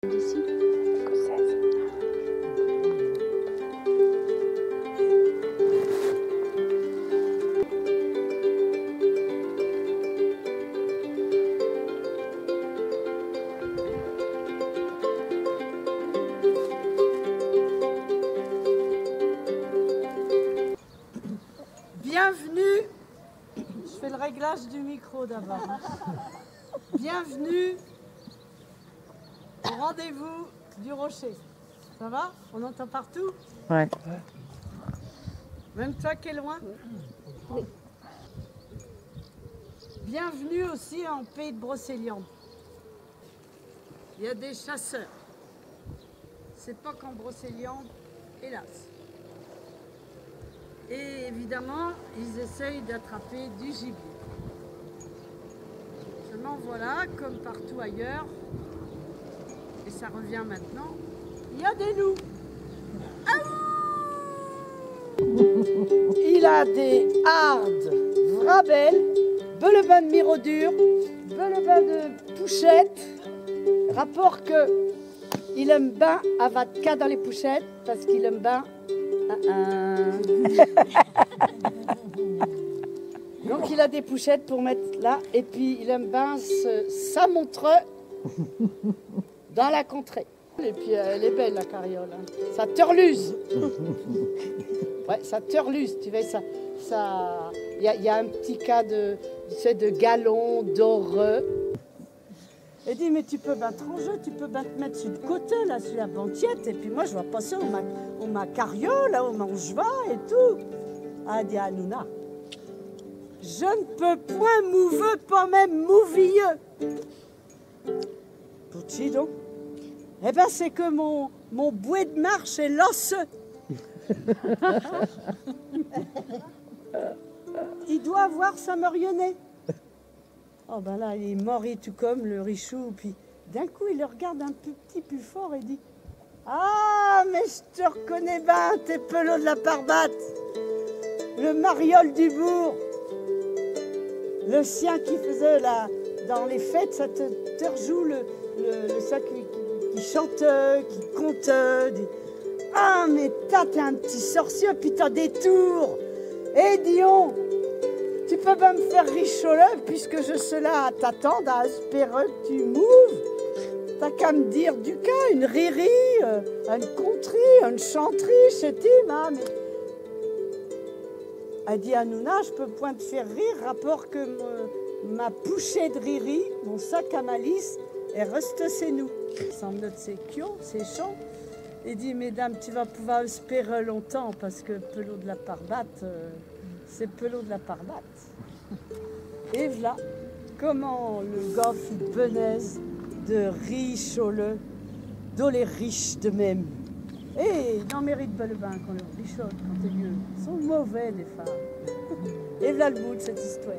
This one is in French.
D'ici. Bienvenue, je fais le réglage du micro d'abord. Bienvenue au rendez-vous du Rocher. Ça va? On entend partout? Ouais. Même toi qui es loin? Oui. Bienvenue aussi en pays de Brocéliande. Il y a des chasseurs. C'est pas qu'en Brocéliande, hélas. Et évidemment, ils essayent d'attraper du gibier. Seulement voilà, comme partout ailleurs, et ça revient maintenant, il y a des loups. Il a des hardes, vrabelles, belebins de mirodure, belebins de pouchette. Rapport que il aime bien avatka dans les pouchettes parce qu'il aime bien. Donc il a des pouchettes pour mettre là et puis il aime bien ça montreux dans la contrée. Et puis elle est belle la carriole, hein. Ça turluse. Ouais, ça turluse, tu vois, ça il y a un petit cas de, tu sais, de galon doreux. Elle dit mais tu peux bien te ranger, tu peux bien te mettre sur le côté là, sur la banquette, et puis moi je vais passer au ma carriole, là, au mangeva et tout. Elle dit Hanouna, je ne peux point mouver, pas même mouvilleux. Petit donc. Eh ben c'est que mon bouet de marche est l'osseux. Il doit avoir sa marionnette. Oh ben là, il est mort et tout comme le richou. Puis d'un coup, il le regarde un petit peu fort et dit ah, mais je te reconnais bien, t'es pelot de la Parbate, le mariole du bourg, le sien qui faisait là, dans les fêtes, ça te rejoue le ça qui chante, qui compte. Ah, mais t'es un petit sorcier, puis t'as des tours. Et Dion, tu peux pas me faire richoler puisque je suis là à t'attendre, à espérer que tu mouves. T'as qu'à me dire du cas, une riri, une conterie, une chanterie, je sais pas, mais... Elle dit Hanouna, je peux point te faire rire, rapport que ma pouchée de riri, mon sac à malice, est resté chez nous. Sans note ses kios, ses chants. Il dit, mesdames, tu vas pouvoir espérer longtemps parce que pelot de la Parbate, c'est pelot de la Parbate. Et voilà comment le goff il benaise de riches au le, d'où les riches de même. Et il en mérite pas le bain quand le richote, quand t'es vieux. Ils sont mauvais les femmes. Et voilà le bout de cette histoire.